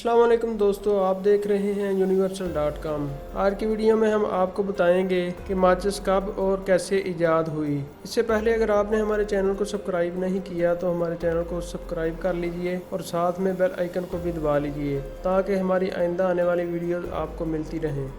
अस्सलाम वालेकुम दोस्तों, आप देख रहे हैं universal.com। आज की वीडियो में हम आपको बताएंगे कि माचिस कब और कैसे इजाद हुई। इससे पहले अगर आपने हमारे चैनल को सब्सक्राइब नहीं किया तो हमारे चैनल को सब्सक्राइब कर लीजिए और साथ में बेल आइकन को भी दबा लीजिए ताकि हमारी आइंदा आने वाली वीडियोस आपको मिलती रहें।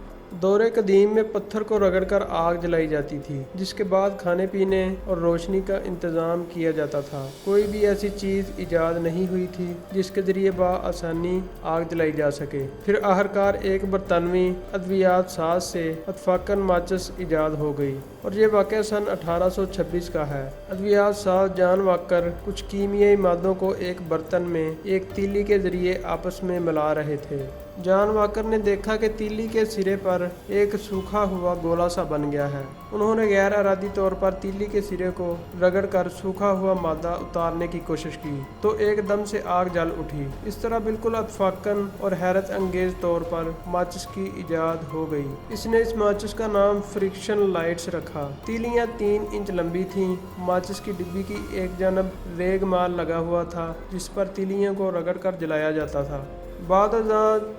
दौरे कदीम में पत्थर को रगड़कर आग जलाई जाती थी, जिसके बाद खाने पीने और रोशनी का इंतज़ाम किया जाता था। कोई भी ऐसी चीज़ इजाद नहीं हुई थी जिसके ज़रिए आसानी आग जलाई जा सके। फिर आखिरकार एक बरतानवी अद्वियात साज से अतफाकन माचिस इजाद हो गई और ये वाक़या सन 1826 का है। अद्वियात साज जान वाकर कुछ कीमियाई मादों को एक बर्तन में एक तीली के ज़रिए आपस में मिला रहे थे। जॉन वॉकर ने देखा कि तीली के सिरे पर एक सूखा हुआ गोला सा बन गया है। उन्होंने गैर इरादी तौर पर तीली के सिरे को रगड़कर सूखा हुआ मादा उतारने की कोशिश की तो एकदम से आग जल उठी। इस तरह बिल्कुल अतफाकन और हैरत अंगेज तौर पर माचिस की इजाद हो गई। इसने इस माचिस का नाम फ्रिक्शन लाइट्स रखा। तीलियां 3 इंच लंबी थीं। माचिस की डिब्बी की एक जानब रेगमाल लगा हुआ था जिस पर तीलियों को रगड़कर जलाया जाता था। बाद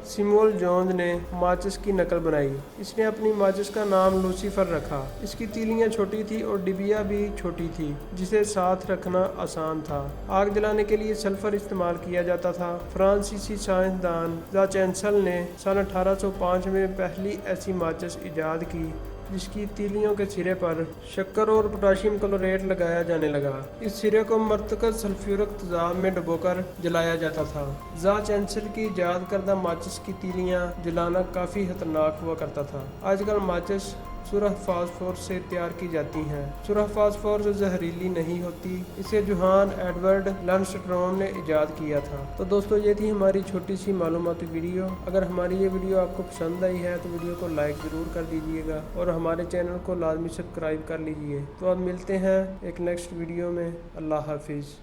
सिमुअल जोन्स ने माचिस की नकल बनाई। इसने अपनी माचिस का नाम लूसीफर रखा। इसकी तीलियां छोटी थी और डिबिया भी छोटी थी जिसे साथ रखना आसान था। आग जलाने के लिए सल्फर इस्तेमाल किया जाता था। फ्रांसीसी साइंसदान द चैंसल ने सन 1805 में पहली ऐसी माचिस इजाद की जिसकी तीलियों के सिरे पर शक्कर और पोटाशियम क्लोरेट लगाया जाने लगा। इस सिरे को मरतकज सल्फ्यूरिक तेजाब में डुबोकर जलाया जाता था। ज़ा चैंसल की इजाद करदा माचिस की तीलियां जलाना काफ़ी खतरनाक हुआ करता था। आजकल माचिस सुरह फास्फोरस से तैयार की जाती हैं। सुरह फास्फोरस जहरीली नहीं होती। इसे जोहान एडवर्ड लैंडस्ट्रॉम ने इजाद किया था। तो दोस्तों, ये थी हमारी छोटी सी मालूमाती वीडियो। अगर हमारी ये वीडियो आपको पसंद आई है तो वीडियो को लाइक ज़रूर कर दीजिएगा और हमारे चैनल को लाजमी सब्सक्राइब कर लीजिए। तो अब मिलते हैं एक नेक्स्ट वीडियो में। अल्लाह हाफिज़।